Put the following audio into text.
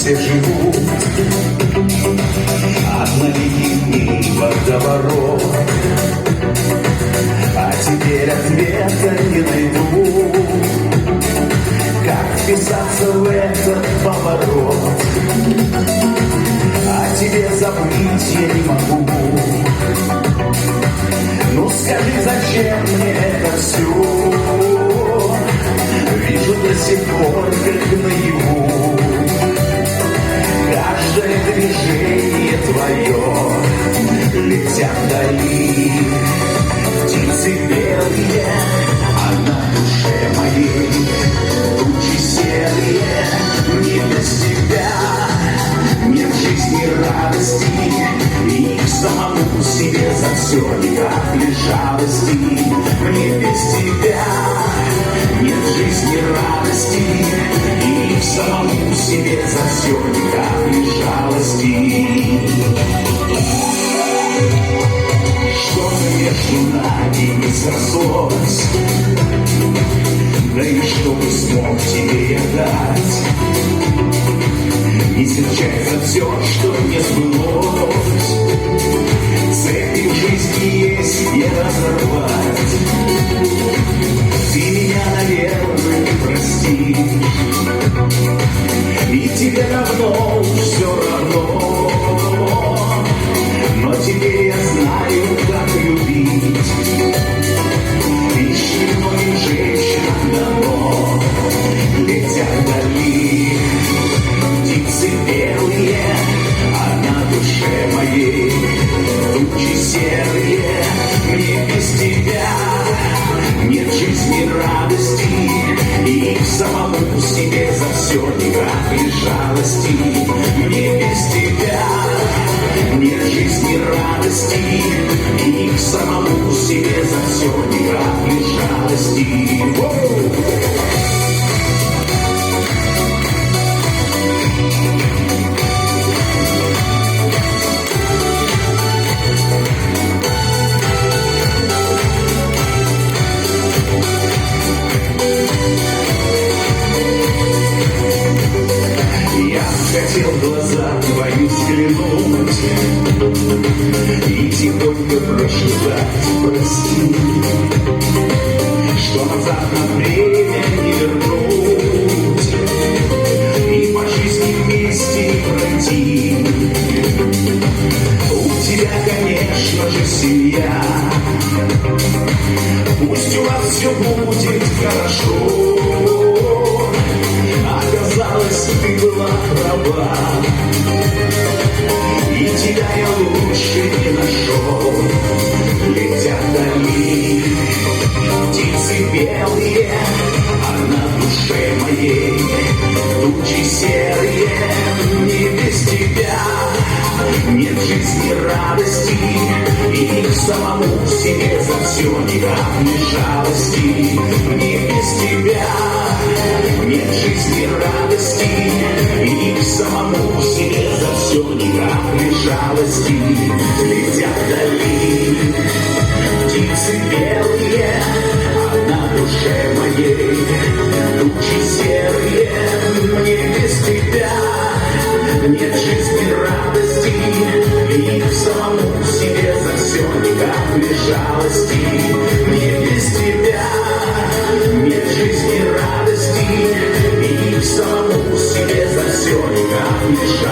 все живут от маленьких дней водоворот. А теперь ответа не найду, как вписаться в этот поворот. А тебе забыть я не могу. Ну скажи, зачем мне это все? Вижу до сих пор, как наяву. Каждое движение твое летят вдали. Птицы белые, а на душе моей тучи серые. Не без тебя нет в жизни радости, и к самому себе за все никак лишь жалости. Мне без тебя нет в жизни радости, и к самому себе за все никак лишь жалости. Что-то между нами не срослось, да и что бы смог тебе я дать? Не серчай за все, что не сбылось. Цепи в жизни есть не разорвать. Ты меня, наверное, не простишь, и тебе давно все равно. Но теперь я знаю, как любить. Лишь многим женщинам дано летят вдали. Птицы белые, а на душе моей тучи серые. Мне без тебя нет в жизни радости, и к самому себе за все никак лишь жалости. Мне без тебя нет в жизни радости, и к самому себе за все никак лишь жалости. Хотел в глаза твои взглянуть и тихонько прошептать: прости, что назад на время не вернуть, и по жизни вместе пройти. У тебя, конечно же, семья, пусть у вас все будет хорошо. Оказалось, ты была права, и тебя я лучше не нашел. Летят вдали птицы белые, а на душе моей тучи серые. Не без тебя нет в жизни радости, и к самому себе за все никак не жалости. Не без тебя нет в жизни радости, и к самому себе за все никак не жалости. Летят вдали птицы белые, а на душе моей тучи серые. Мне без тебя нет в жизни радости, и к самому себе за все никак не жалости. Мне без тебя нет в жизни радости, и к самому себе за все никак не жалости.